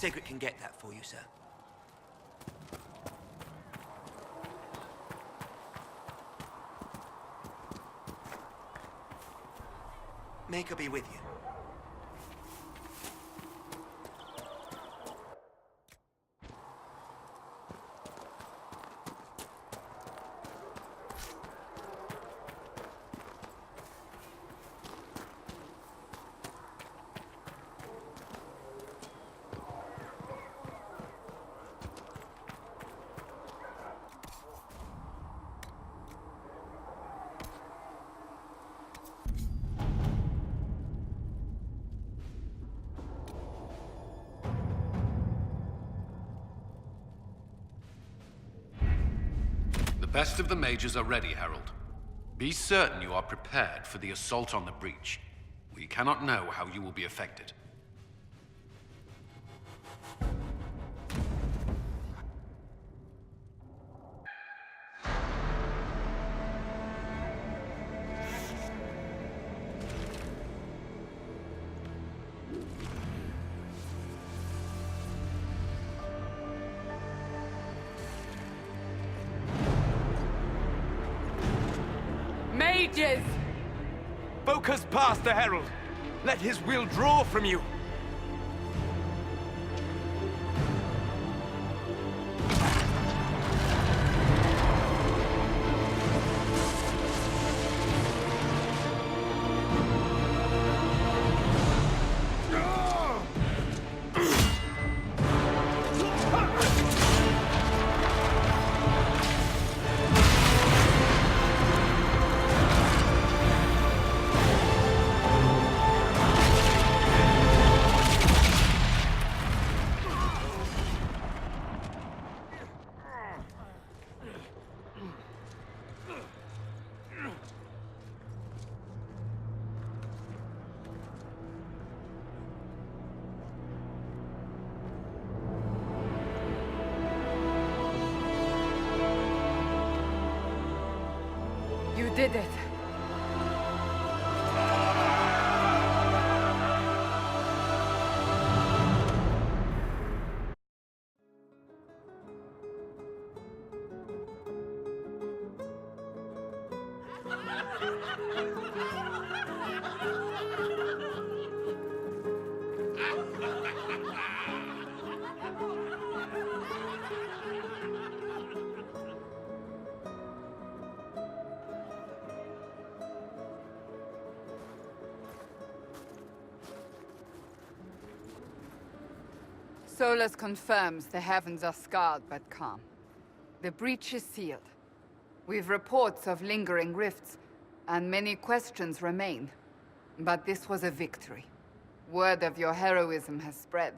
Sigrid can get that for you, sir. Make her be with you. The best of the mages are ready, Herald. Be certain you are prepared for the assault on the breach. We cannot know how you will be affected. Mages! Focus past the Herald. Let his will draw from you. You did it. Solus confirms the heavens are scarred but calm. The breach is sealed. We've reports of lingering rifts, and many questions remain. But this was a victory. Word of your heroism has spread.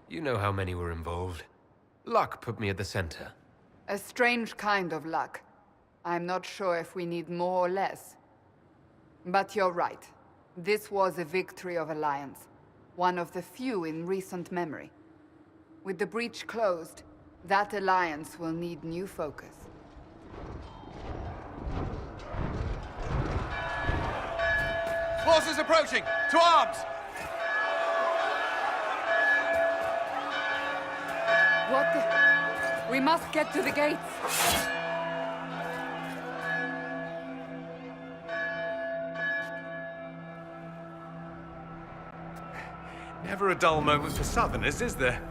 You know how many were involved. Luck put me at the center. A strange kind of luck. I'm not sure if we need more or less. But you're right. This was a victory of Alliance. One of the few in recent memory. With the breach closed, that alliance will need new focus. Forces approaching! To arms! What the... We must get to the gates! Never a dull moment for Southerners, is there?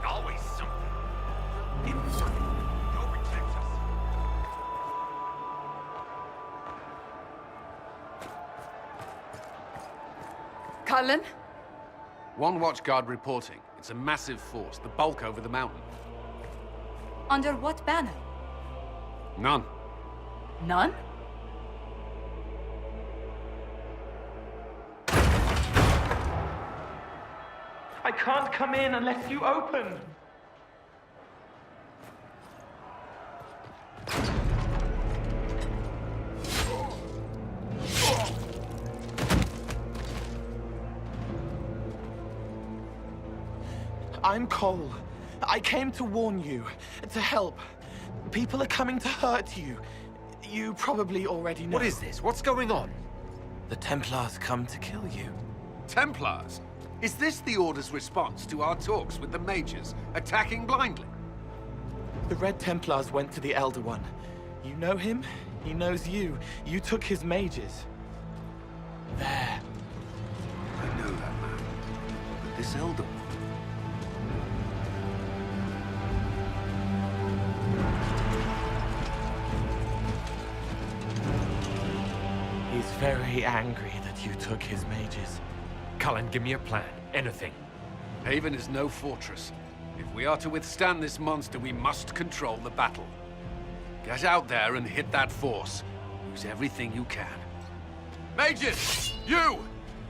Always something. Go protect us. Cullen? One watchguard reporting. It's a massive force, the bulk over the mountain. Under what banner? None. None? I can't come in unless you open. I'm Cole. I came to warn you, to help. People are coming to hurt you. You probably already know. What is this? What's going on? The Templars come to kill you. Templars? Is this the Order's response to our talks with the mages, attacking blindly? The Red Templars went to the Elder One. You know him? He knows you. You took his mages. There. I know that man. But this Elder One... He's very angry that you took his mages. Cullen, give me a plan. Anything. Haven is no fortress. If we are to withstand this monster, we must control the battle. Get out there and hit that force. Use everything you can. Mages! You!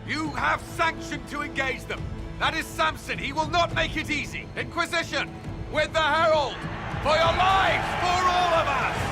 You have sanction to engage them! That is Samson! He will not make it easy! Inquisition! With the Herald! For your lives! For all of us!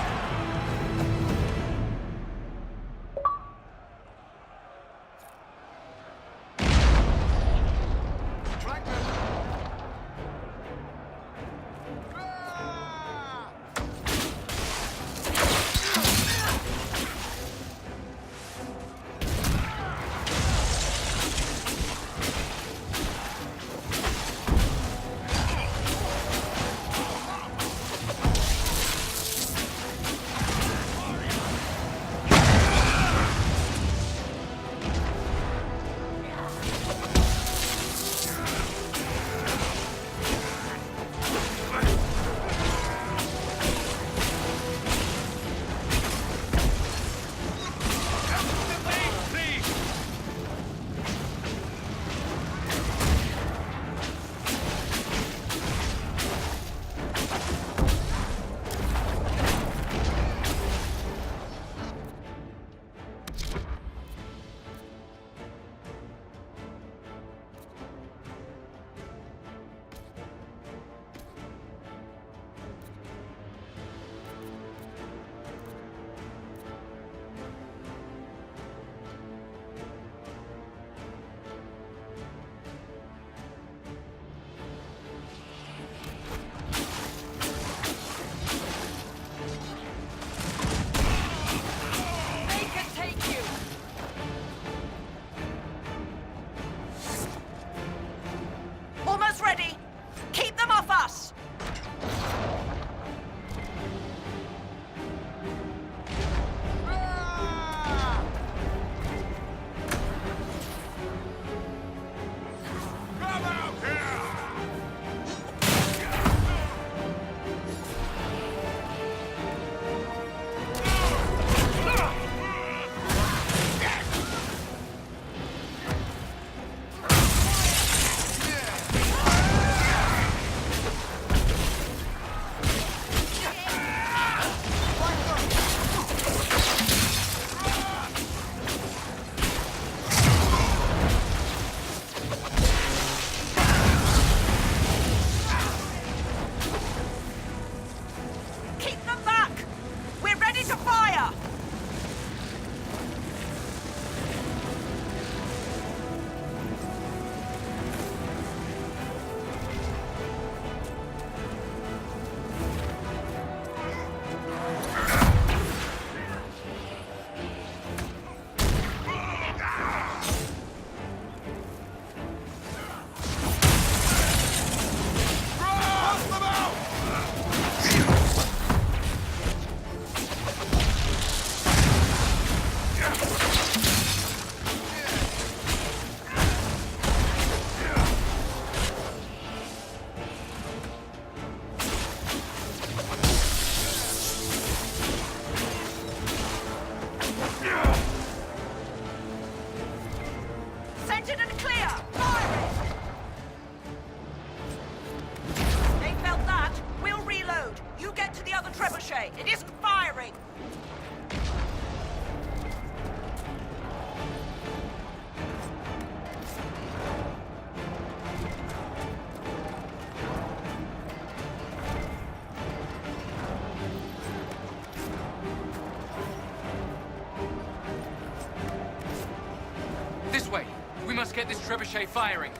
get this trebuchet firing.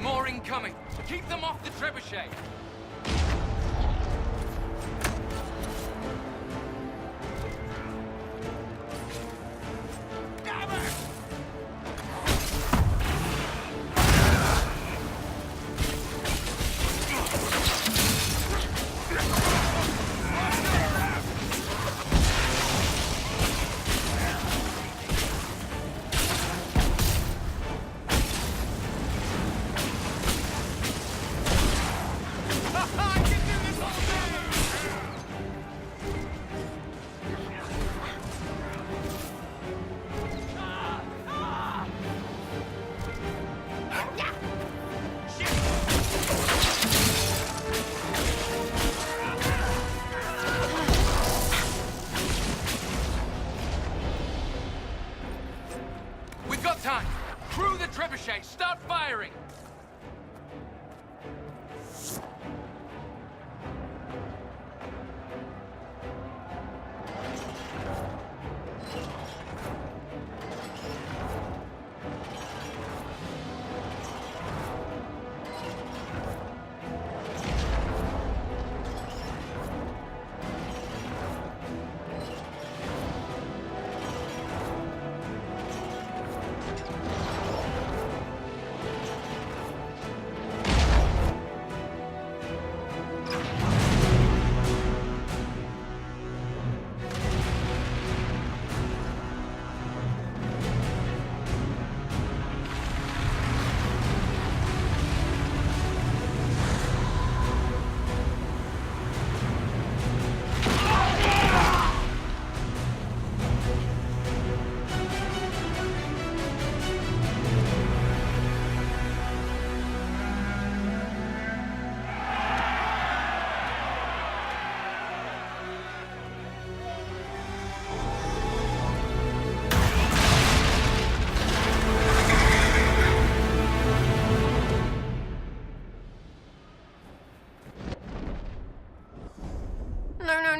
More incoming! Keep them off the trebuchet! Time! Crew the trebuchet! Start firing!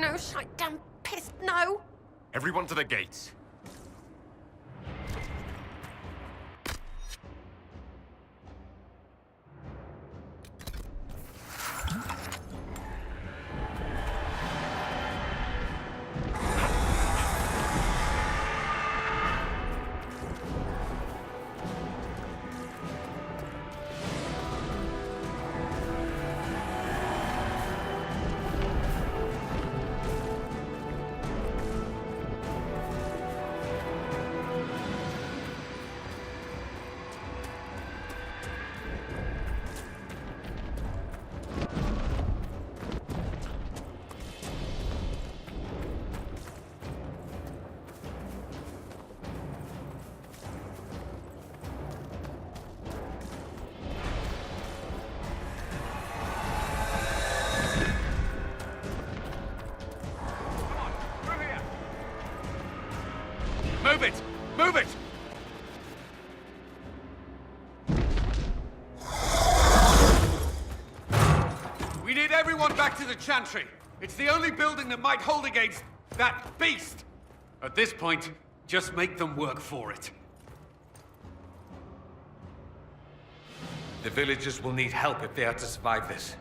No, shite damn pissed, no! Everyone to the gates. Move it! Move it! We need everyone back to the Chantry. It's the only building that might hold against that beast. At this point, Just make them work for it. The villagers will need help if they are to survive this.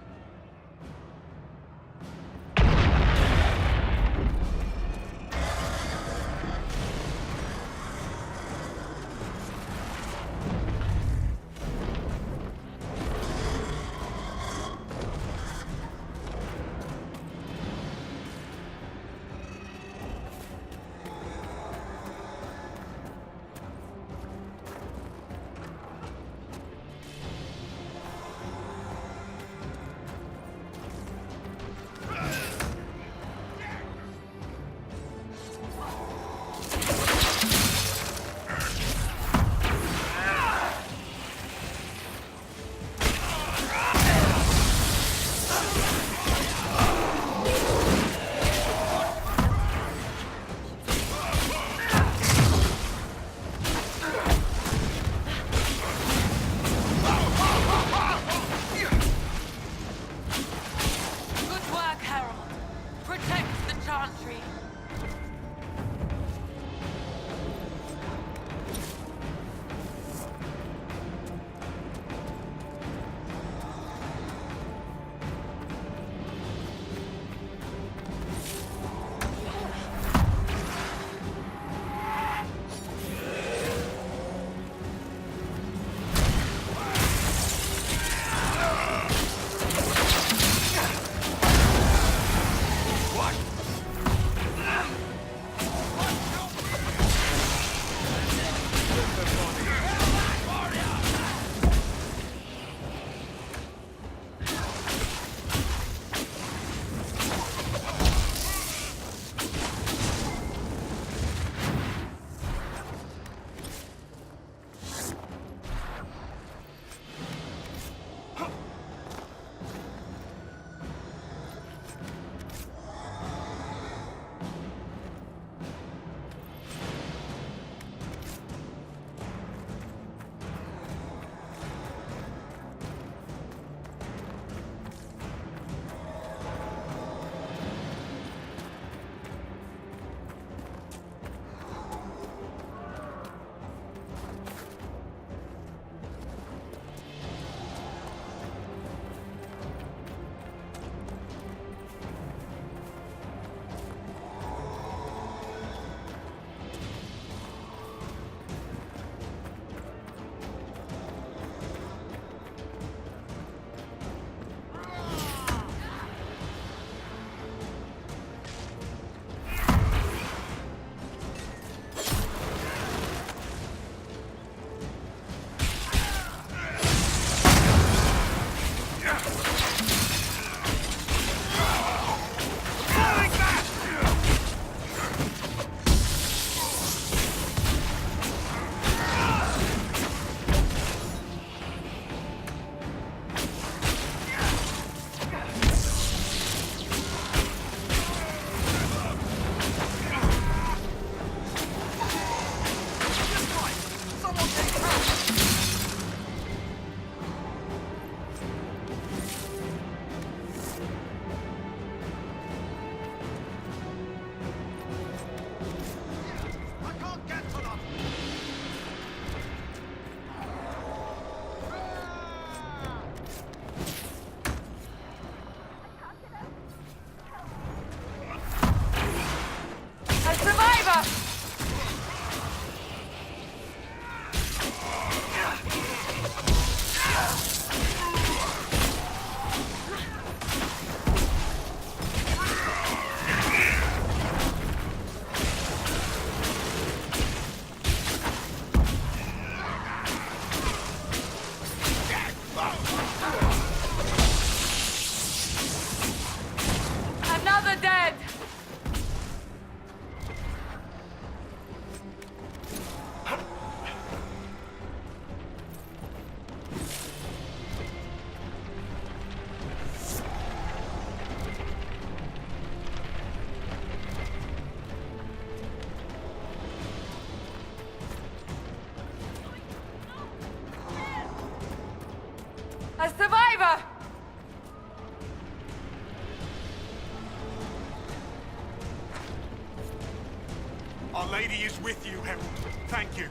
is with you, Herald. Thank you.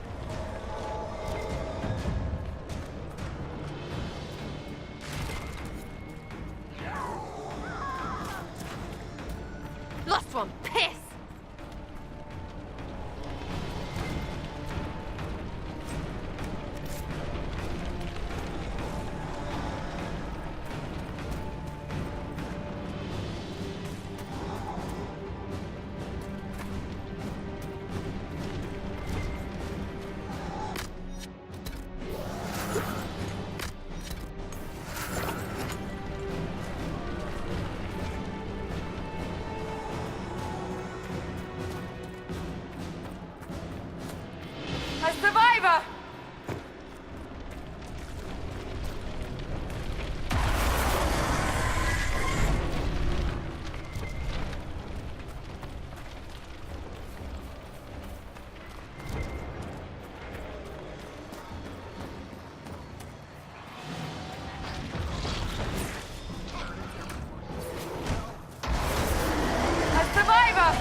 Lost one, piss! A survivor! A survivor!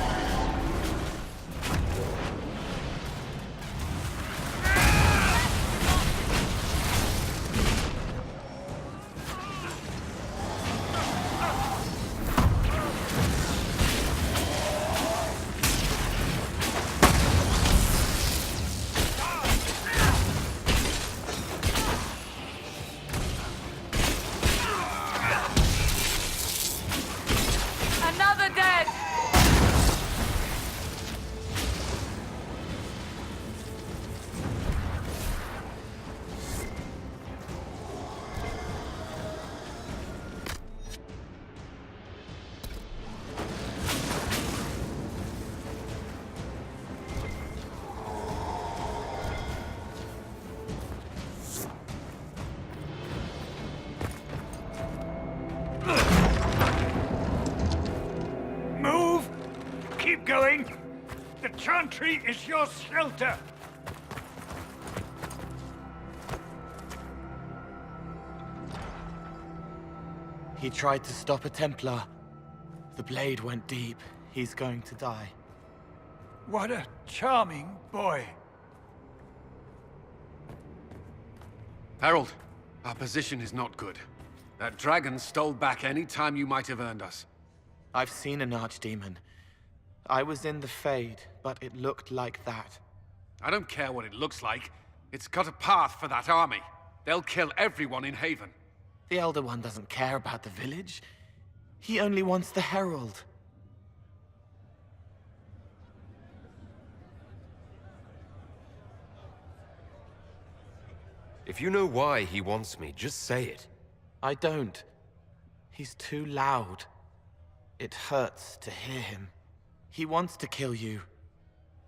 Another dead! Move! Keep going! The chantry is your shelter! He tried to stop a Templar. The blade went deep. He's going to die. What a charming boy. Harold, our position is not good. That dragon stole back any time you might have earned us. I've seen an archdemon. I was in the Fade, but it looked like that. I don't care what it looks like. It's got a path for that army. They'll kill everyone in Haven. The Elder One doesn't care about the village. He only wants the Herald. If you know why he wants me, just say it. I don't. He's too loud. It hurts to hear him. He wants to kill you.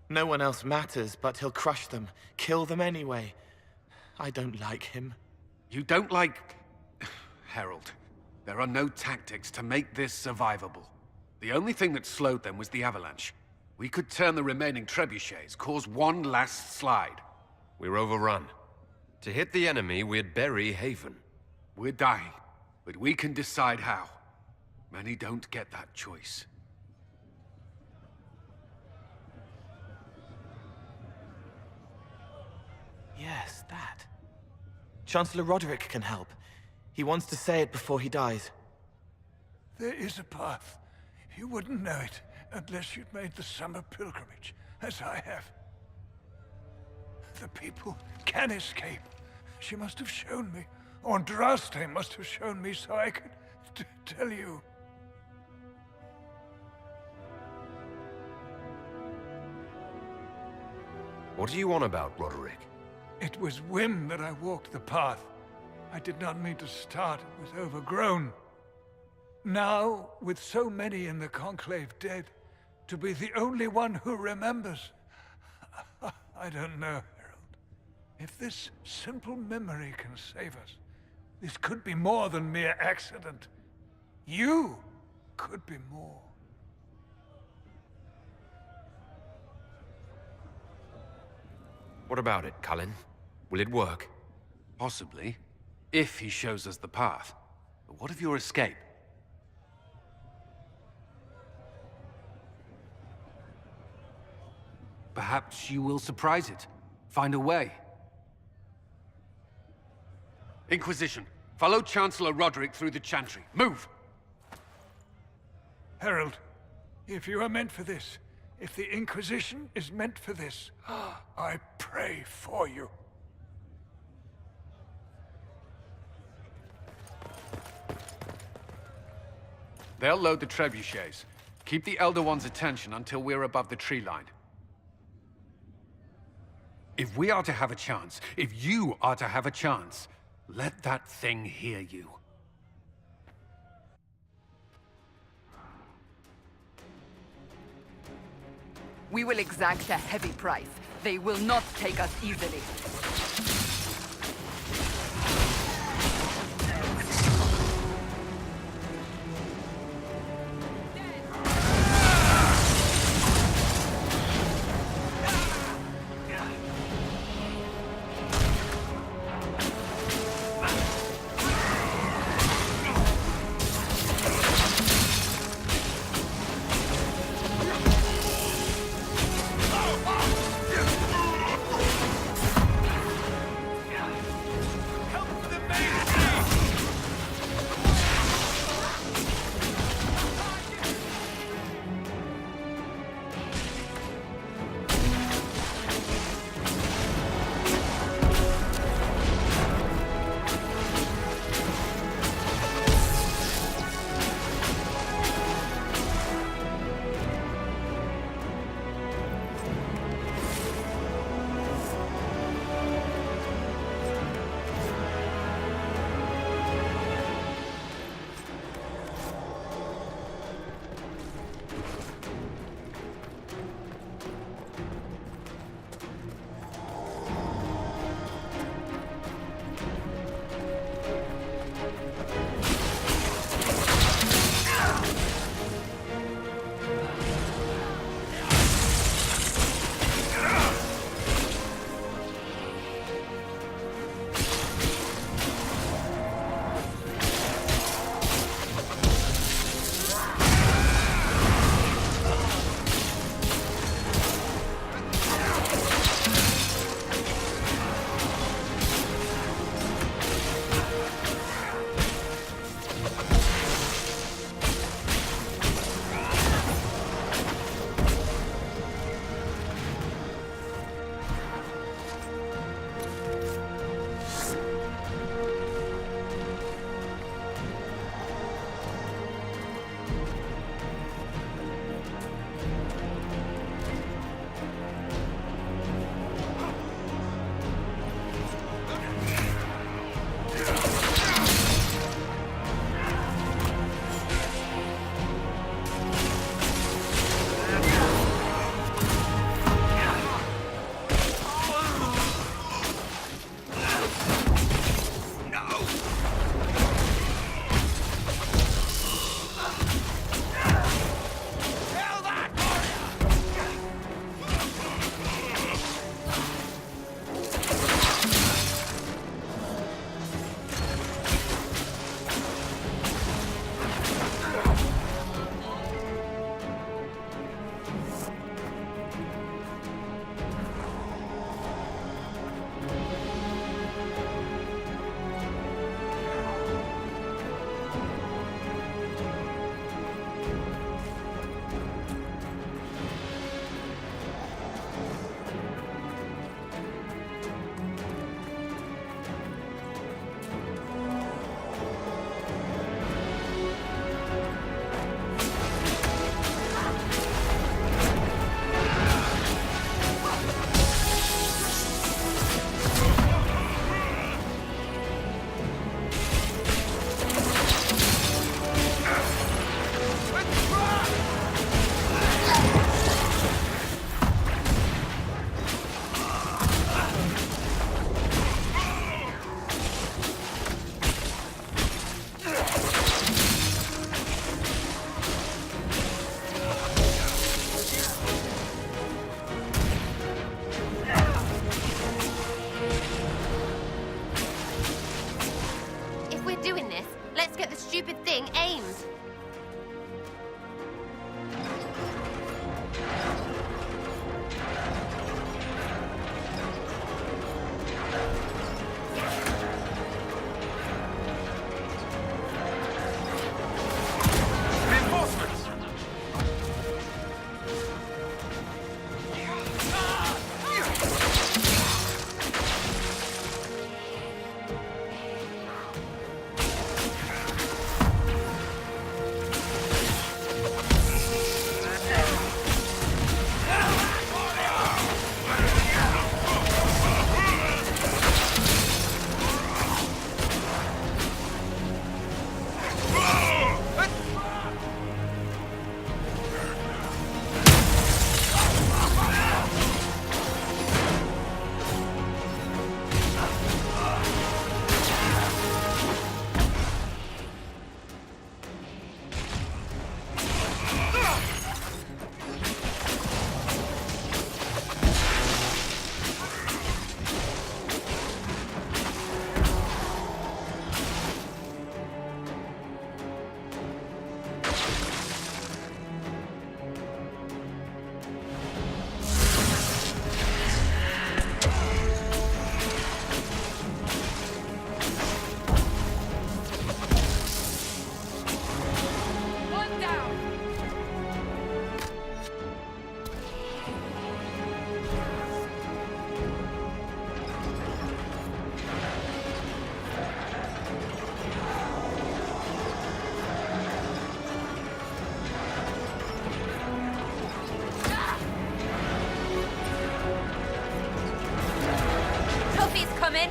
No one else matters, but he'll crush them, kill them anyway. I don't like him. You don't like... Harold, there are no tactics to make this survivable. The only thing that slowed them was the avalanche. We could turn the remaining trebuchets, cause one last slide. We're overrun. To hit the enemy, we'd bury Haven. We're dying, but we can decide how. Many don't get that choice. Yes, that. Chancellor Roderick can help. He wants to say it before he dies. There is a path. You wouldn't know it unless you'd made the summer pilgrimage, as I have. The people can escape. She must have shown me. Andraste must have shown me so I could tell you. What are you on about, Roderick? It was whim that I walked the path. I did not mean to start. It was overgrown. Now, with so many in the Conclave dead, to be the only one who remembers... I don't know, Herald. If this simple memory can save us, this could be more than mere accident. You could be more. What about it, Cullen? Will it work? Possibly, if he shows us the path. But what of your escape? Perhaps you will surprise it. Find a way. Inquisition, follow Chancellor Roderick through the Chantry. Move! Herald, if you are meant for this, if the Inquisition is meant for this, I pray for you. They'll load the trebuchets. Keep the Elder One's attention until we're above the tree line. If we are to have a chance, if you are to have a chance, let that thing hear you. We will exact a heavy price. They will not take us easily. Heavy's coming.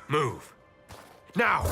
Move. Now!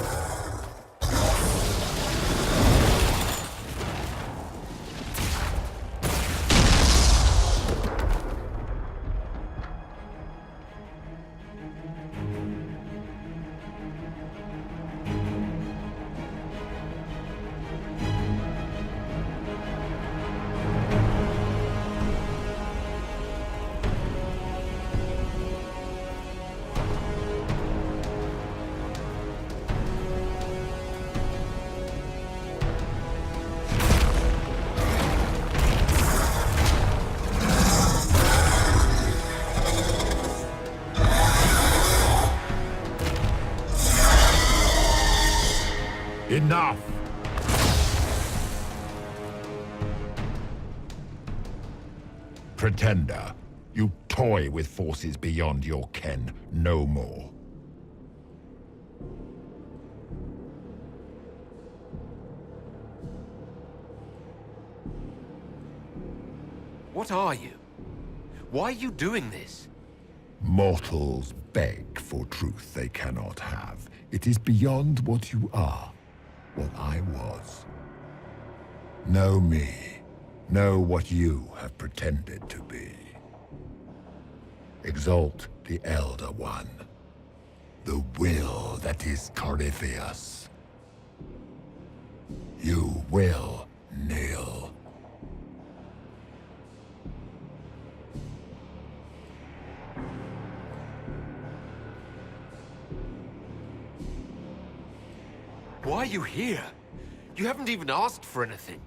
Enough! Pretender, you toy with forces beyond your ken, no more. What are you? Why are you doing this? Mortals beg for truth they cannot have. It is beyond what you are, what I was. Know me. Know what you have pretended to be. Exalt the Elder One. The will that is Corypheus. You will kneel. Why are you here? You haven't even asked for anything.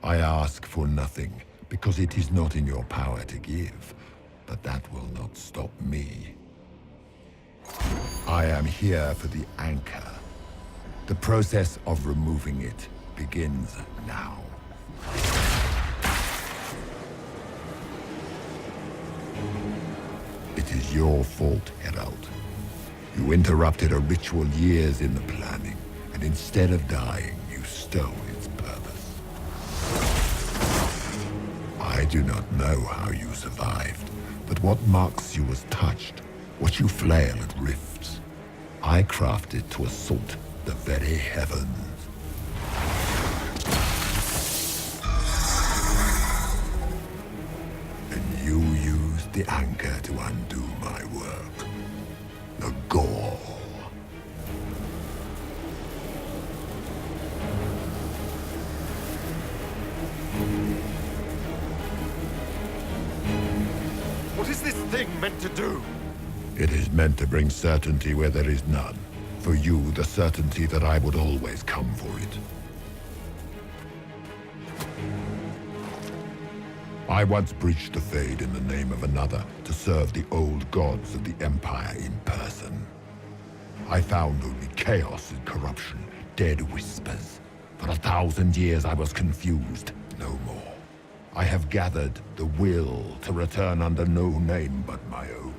I ask for nothing, because it is not in your power to give. But that will not stop me. I am here for the anchor. The process of removing it begins now. It is your fault, Herald. You interrupted a ritual years in the planning, and instead of dying, you stole its purpose. I do not know how you survived, but what marks you as touched, what you flail at rifts, I crafted to assault the very heavens. And you used the anchor to undo my work. The gall. What is this thing meant to do? It is meant to bring certainty where there is none. For you, the certainty that I would always come for it. I once breached the Fade in the name of another to serve the old gods of the Empire in person. I found only chaos and corruption, dead whispers. For 1,000 years I was confused, no more. I have gathered the will to return under no name but my own,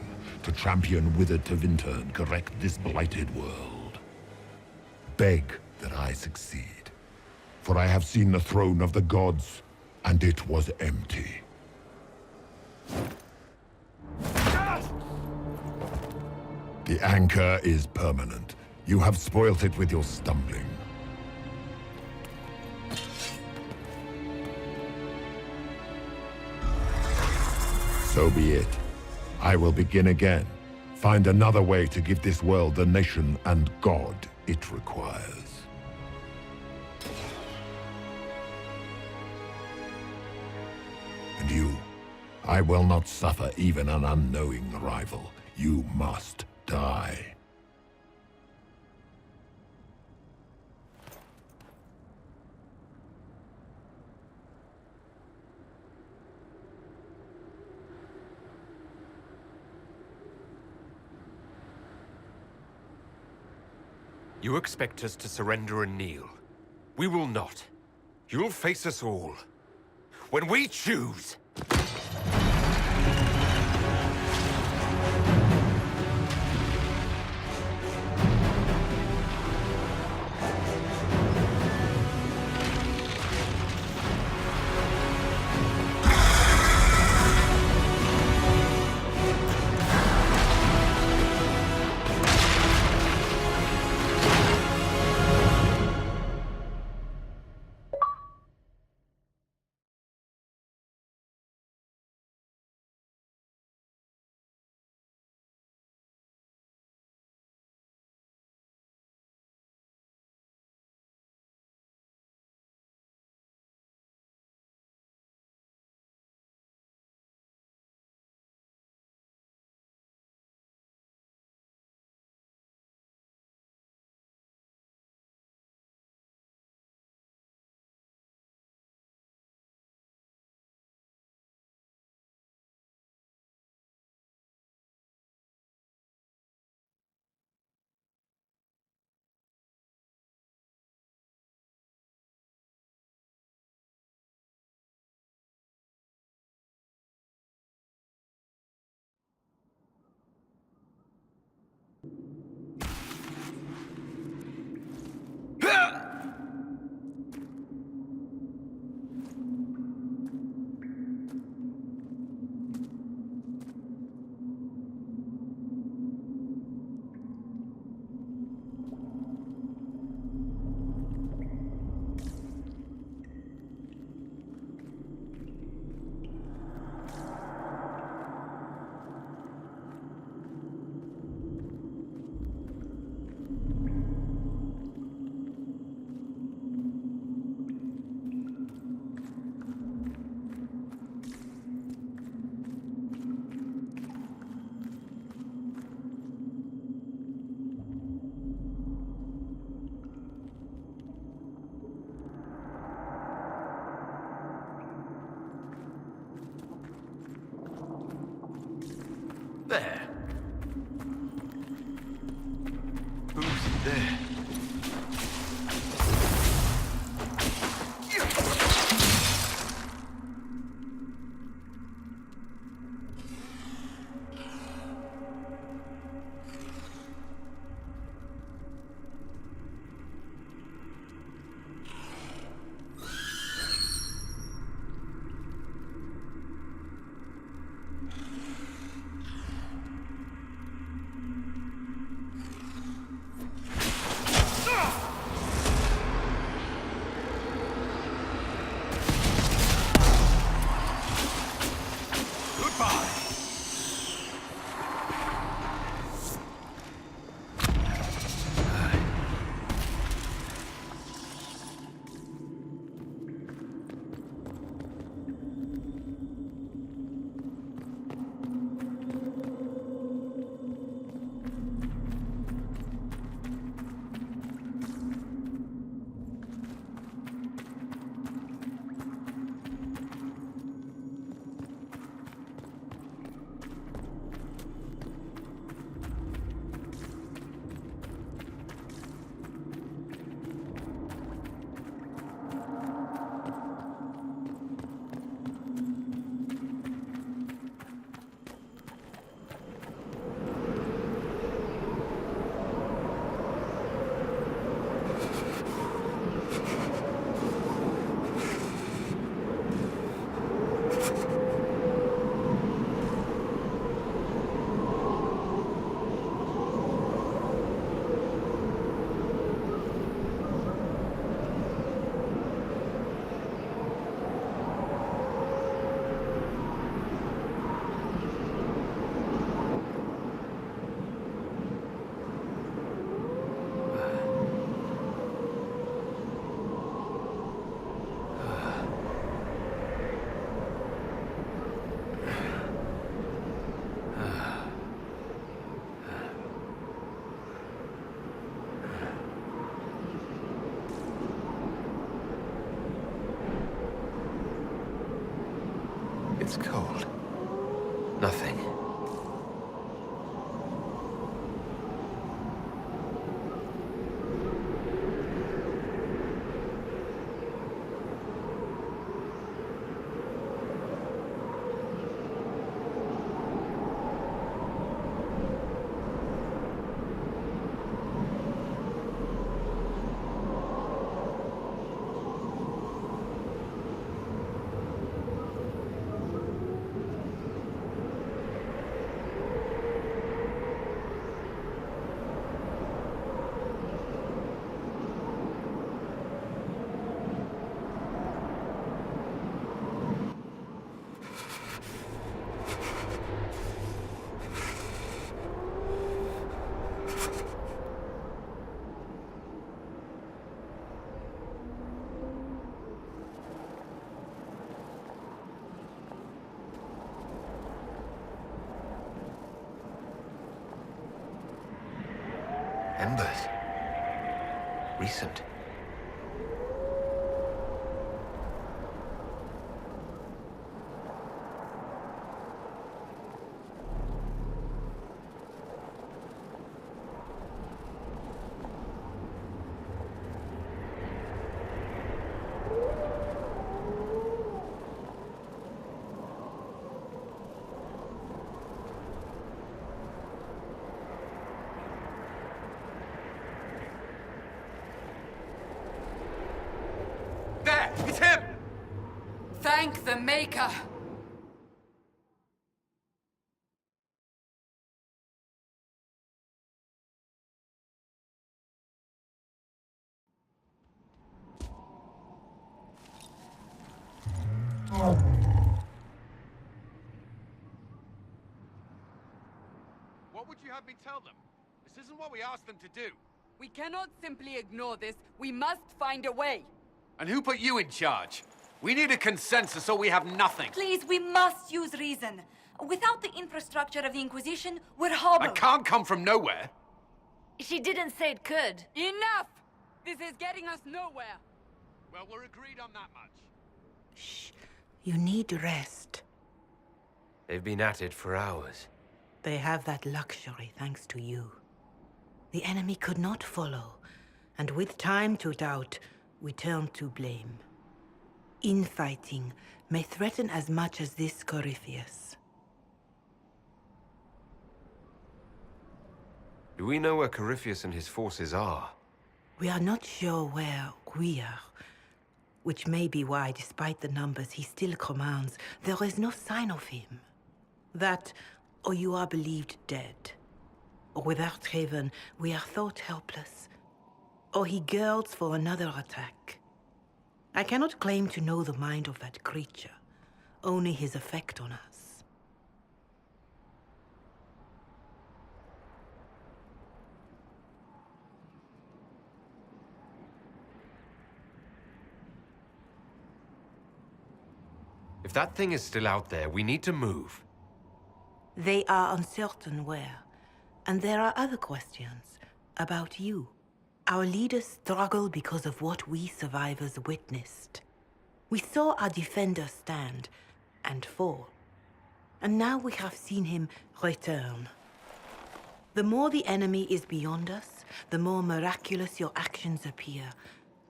to champion Withered to Winter and correct this blighted world. Beg that I succeed, for I have seen the throne of the gods, and it was empty. The anchor is permanent. You have spoilt it with your stumbling. So be it. I will begin again. Find another way to give this world the nation and God it requires. And you, I will not suffer even an unknowing rival. You must die. You expect us to surrender and kneel. We will not. You'll face us all. When we choose! There. It's cold. Nothing. Embers. Recent. There! It's him! Thank the Maker! What would you have me tell them? This isn't what we asked them to do. We cannot simply ignore this. We must find a way. And who put you in charge? We need a consensus or we have nothing. Please, we must use reason. Without the infrastructure of the Inquisition, we're hobbled. I can't come from nowhere. She didn't say it could. Enough! This is getting us nowhere. Well, we're agreed on that much. Shh. You need rest. They've been at it for hours. They have that luxury thanks to you. The enemy could not follow, and with time to doubt, we turn to blame. Infighting may threaten as much as this Corypheus. Do we know where Corypheus and his forces are? We are not sure where we are, which may be why, despite the numbers he still commands, there is no sign of him. That, or you are believed dead. Or without Haven, we are thought helpless. Or he girds for another attack. I cannot claim to know the mind of that creature, only his effect on us. If that thing is still out there, we need to move. They are uncertain where. And there are other questions about you. Our leaders struggle because of what we survivors witnessed. We saw our defender stand and fall. And now we have seen him return. The more the enemy is beyond us, the more miraculous your actions appear,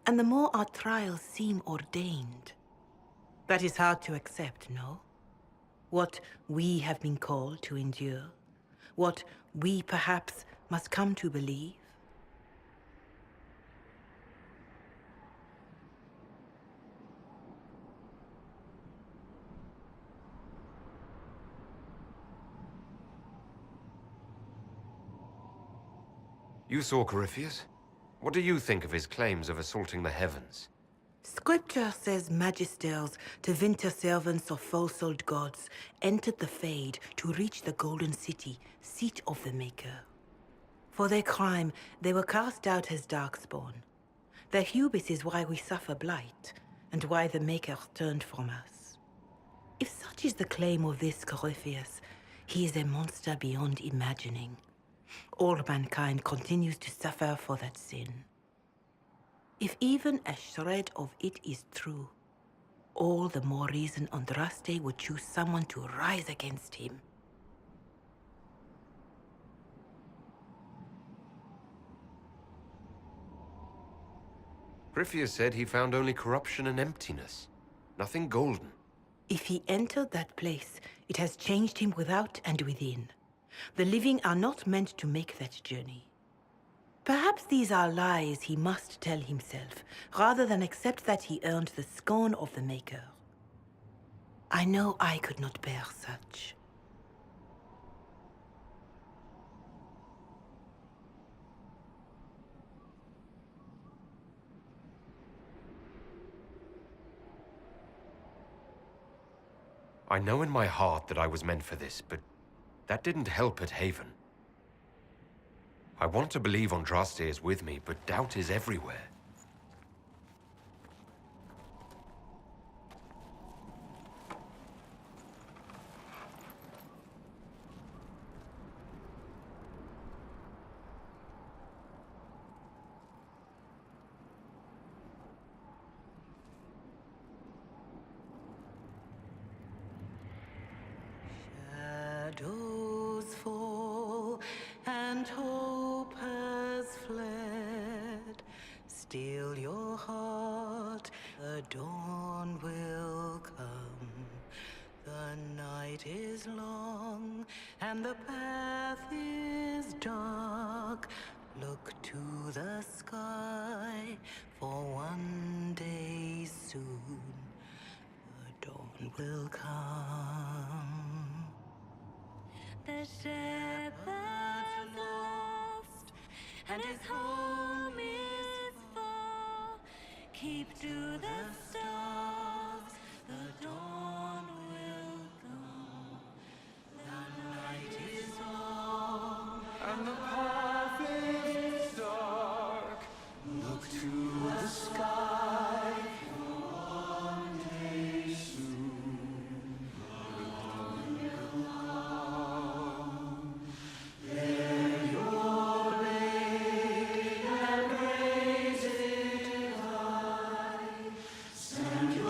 and the more our trials seem ordained. That is hard to accept, no? What we have been called to endure, what we perhaps must come to believe. You saw Corypheus? What do you think of his claims of assaulting the heavens? Scripture says magisters, divinter servants of false-souled gods, entered the Fade to reach the Golden City, seat of the Maker. For their crime, they were cast out as darkspawn. Their hubris is why we suffer blight, and why the Maker turned from us. If such is the claim of this Corypheus, he is a monster beyond imagining. All mankind continues to suffer for that sin. If even a shred of it is true, all the more reason Andraste would choose someone to rise against him. Corypheus said he found only corruption and emptiness. Nothing golden. If he entered that place, it has changed him without and within. The living are not meant to make that journey. Perhaps these are lies he must tell himself, rather than accept that he earned the scorn of the Maker. I know I could not bear such. I know in my heart that I was meant for this, but that didn't help at Haven. I want to believe Andraste is with me, but doubt is everywhere. Shadows fall and hope has fled. Still your heart, the dawn will come. The night is long and the path is dark. Look to the sky, for one day soon the dawn will come. The shepherd's lost, and his home is far. Keep to the stars, the dawn will come. The night is long, And the path is dark. Look to the sky. One day soon, the dawn will come. Bear your blade and raise it high. Stand your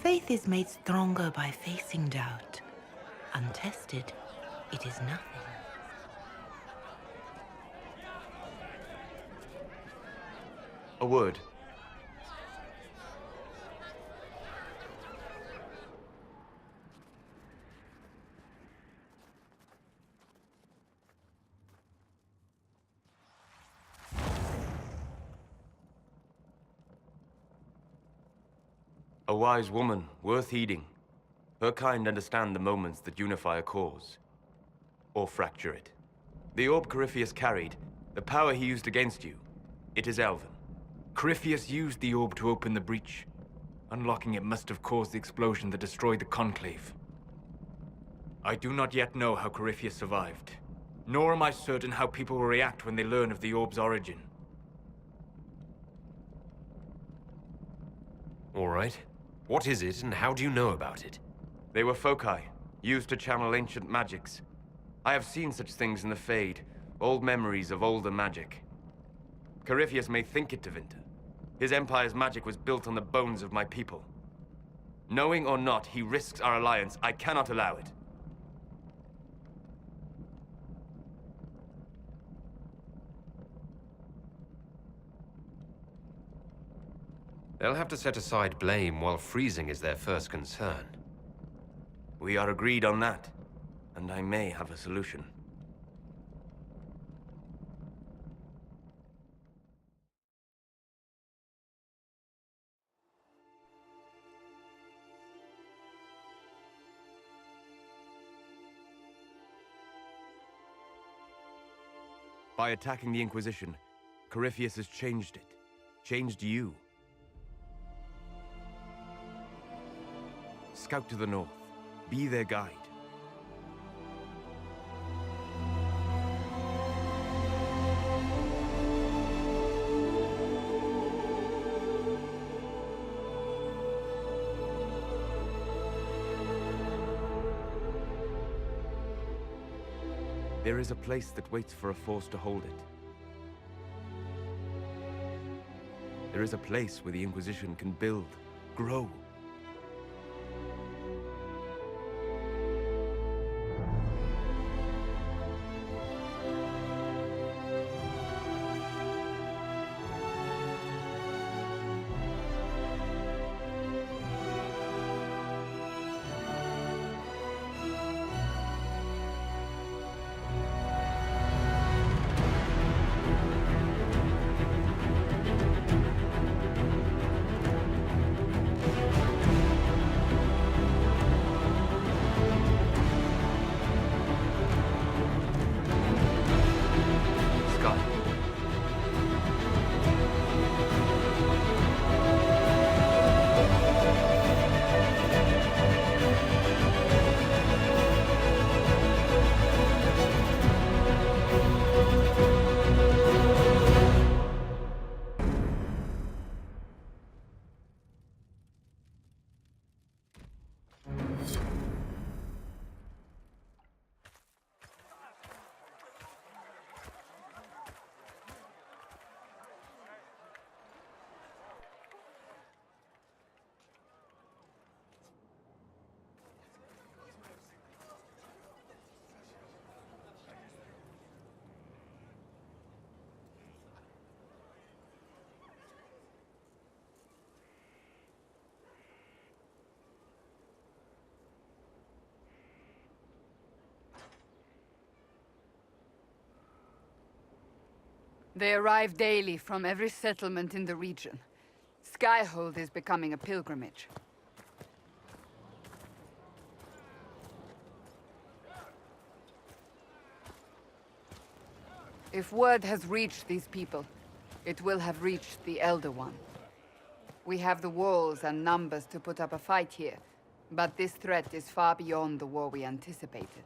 Faith is made stronger by facing doubt. Untested, it is nothing. A word. A wise woman, worth heeding. Her kind understand the moments that unify a cause. Or fracture it. The orb Corypheus carried, the power he used against you, it is Elven. Corypheus used the orb to open the breach. Unlocking it must have caused the explosion that destroyed the Conclave. I do not yet know how Corypheus survived, nor am I certain how people will react when they learn of the orb's origin. All right. What is it, and how do you know about it? They were foci, used to channel ancient magics. I have seen such things in the Fade, old memories of older magic. Corypheus may think it Tevinter. His empire's magic was built on the bones of my people. Knowing or not, he risks our alliance. I cannot allow it. They'll have to set aside blame while freezing is their first concern. We are agreed on that, and I may have a solution. By attacking the Inquisition, Corypheus has changed it. Changed you. Scout to the north. Be their guide. There is a place that waits for a force to hold it. There is a place where the Inquisition can build, grow. They arrive daily from every settlement in the region. Skyhold is becoming a pilgrimage. If word has reached these people, it will have reached the Elder One. We have the walls and numbers to put up a fight here, but this threat is far beyond the war we anticipated.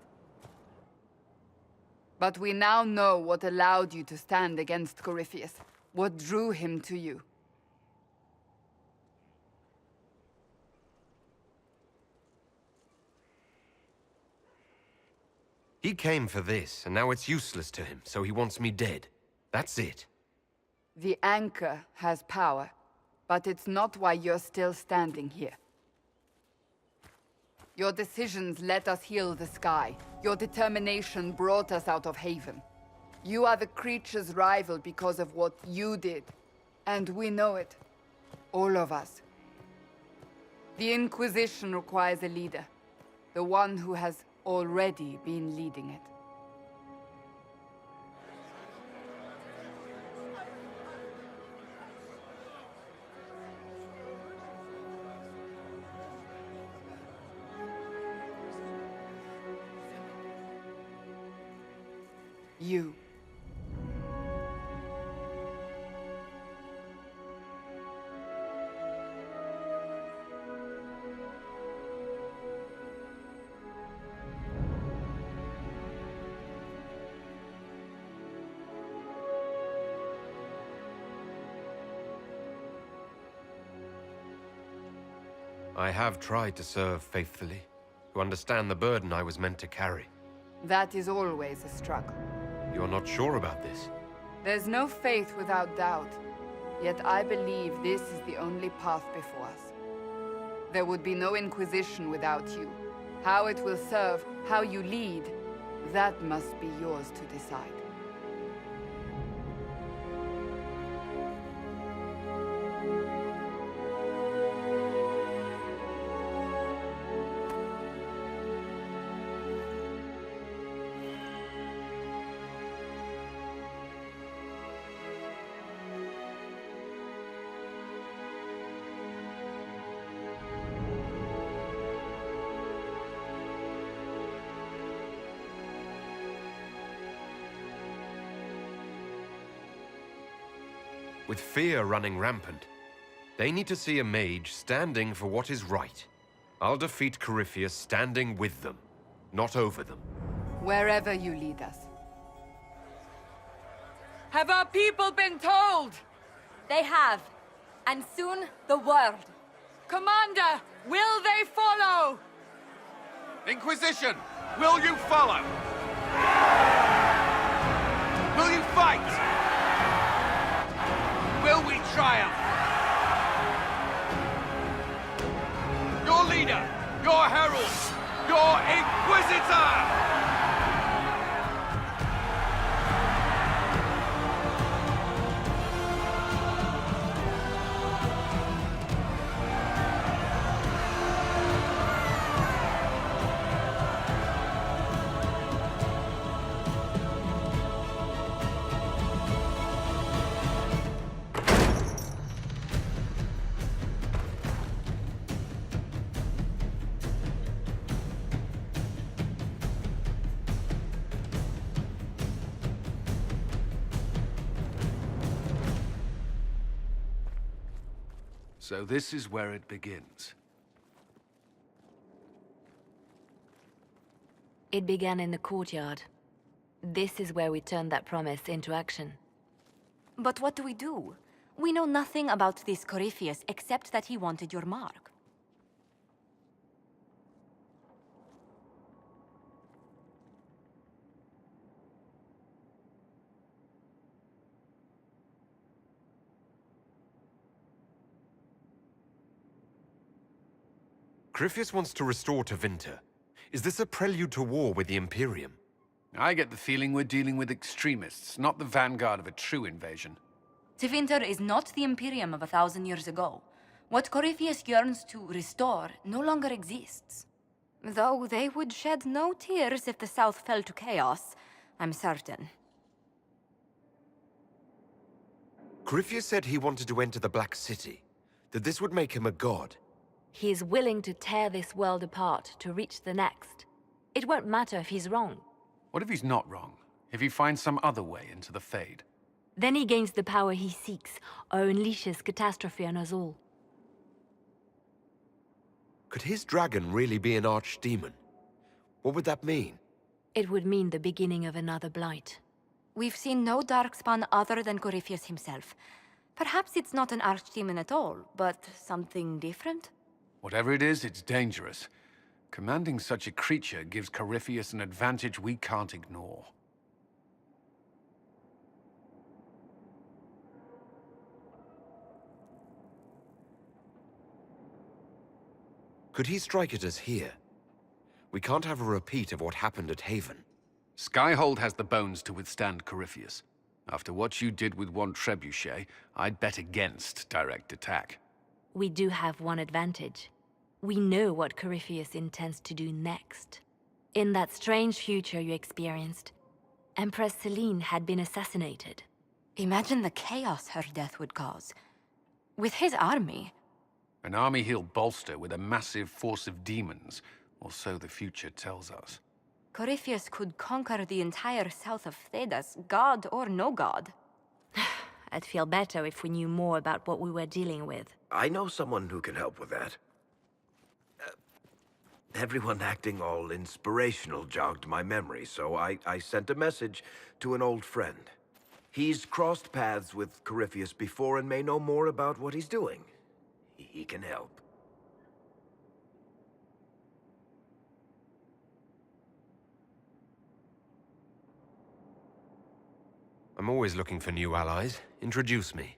But we now know what allowed you to stand against Corypheus, what drew him to you. He came for this, and now it's useless to him, so he wants me dead. That's it. The Anchor has power, but it's not why you're still standing here. Your decisions let us heal the sky. Your determination brought us out of Haven. You are the creature's rival because of what you did. And we know it. All of us. The Inquisition requires a leader. The one who has already been leading it. You. I have tried to serve faithfully, to understand the burden I was meant to carry. That is always a struggle. You're not sure about this? There's no faith without doubt. Yet I believe this is the only path before us. There would be no Inquisition without you. How it will serve, how you lead, that must be yours to decide. With fear running rampant, they need to see a mage standing for what is right. I'll defeat Corypheus standing with them, not over them. Wherever you lead us. Have our people been told? They have. And soon, the world. Commander, will they follow? Inquisition, will you follow? Will you fight? Will we triumph? Your leader, your herald, your Inquisitor! So this is where it begins. It began in the courtyard. This is where we turned that promise into action. But what do we do? We know nothing about this Corypheus except that he wanted your mark. Corypheus wants to restore Tevinter. Is this a prelude to war with the Imperium? I get the feeling we're dealing with extremists, not the vanguard of a true invasion. Tevinter is not the Imperium of 1,000 years ago. What Corypheus yearns to restore no longer exists. Though they would shed no tears if the South fell to chaos, I'm certain. Corypheus said he wanted to enter the Black City, that this would make him a god. He is willing to tear this world apart to reach the next. It won't matter if he's wrong. What if he's not wrong? If he finds some other way into the Fade? Then he gains the power he seeks, or unleashes catastrophe on us all. Could his dragon really be an archdemon? What would that mean? It would mean the beginning of another blight. We've seen no darkspawn other than Corypheus himself. Perhaps it's not an archdemon at all, but something different? Whatever it is, it's dangerous. Commanding such a creature gives Corypheus an advantage we can't ignore. Could he strike at us here? We can't have a repeat of what happened at Haven. Skyhold has the bones to withstand Corypheus. After what you did with one trebuchet, I'd bet against direct attack. We do have one advantage. We know what Corypheus intends to do next. In that strange future you experienced, Empress Selene had been assassinated. Imagine the chaos her death would cause. With his army. An army he'll bolster with a massive force of demons, or so the future tells us. Corypheus could conquer the entire south of Thedas, god or no god. I'd feel better if we knew more about what we were dealing with. I know someone who can help with that. Everyone acting all inspirational jogged my memory, so I sent a message to an old friend. He's crossed paths with Corypheus before and may know more about what he's doing. He can help. I'm always looking for new allies. Introduce me.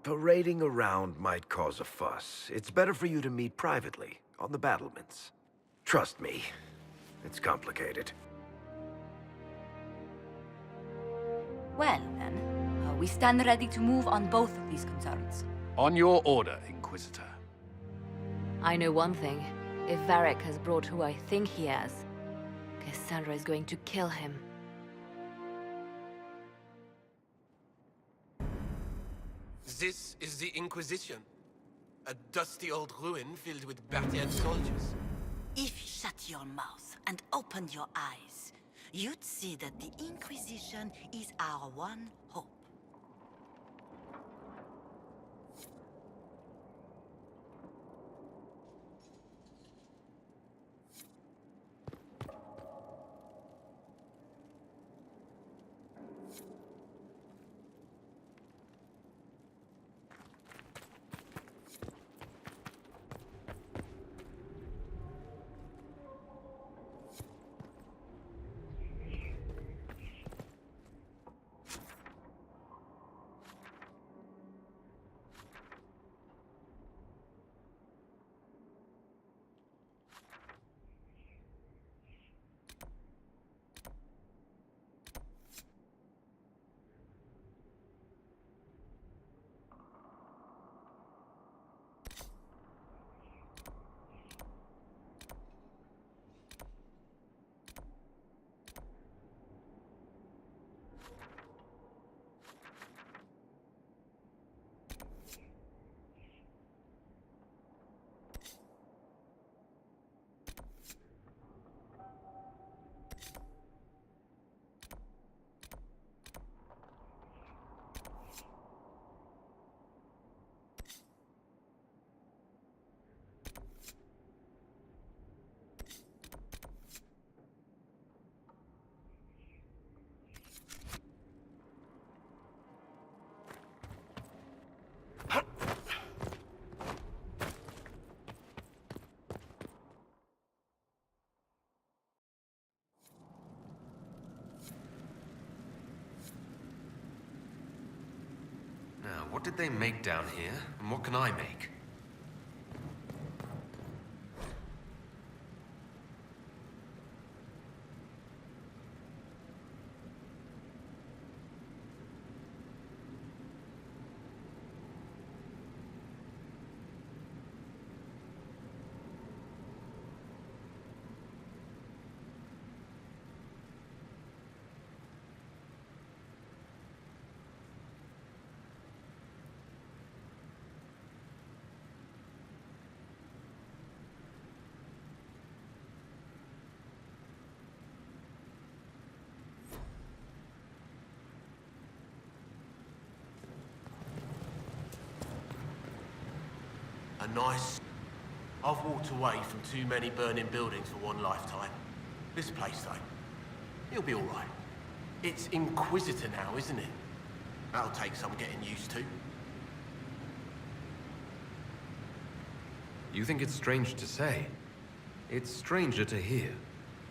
Parading around might cause a fuss. It's better for you to meet privately, on the battlements. Trust me, it's complicated. Well, then, we stand ready to move on both of these concerns. On your order, Inquisitor. I know one thing. If Varric has brought who I think he has, Cassandra is going to kill him. This is the Inquisition. A dusty old ruin filled with battered soldiers. If you shut your mouth and opened your eyes, you'd see that the Inquisition is our one hope. Now, what did they make down here, and what can I make? A nice... I've walked away from too many burning buildings for one lifetime. This place, though, it'll be all right. It's Inquisitor now, isn't it? That'll take some getting used to. You think it's strange to say? It's stranger to hear.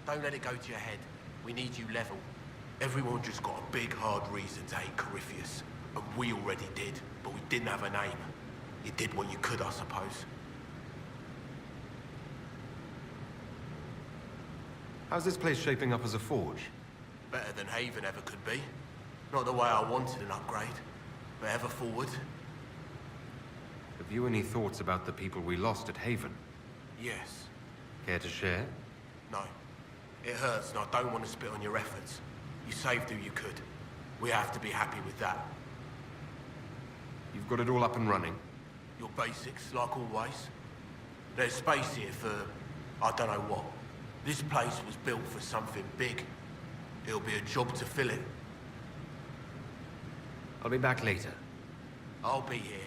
Don't let it go to your head. We need you level. Everyone just got a big, hard reason to hate Corypheus. And we already did, but we didn't have a name. You did what you could, I suppose. How's this place shaping up as a forge? Better than Haven ever could be. Not the way I wanted an upgrade, but ever forward. Have you any thoughts about the people we lost at Haven? Yes. Care to share? No. It hurts and I don't want to spit on your efforts. You saved who you could. We have to be happy with that. You've got it all up and running? Your basics, like always. There's space here for... I don't know what. This place was built for something big. It'll be a job to fill it. I'll be back later. I'll be here.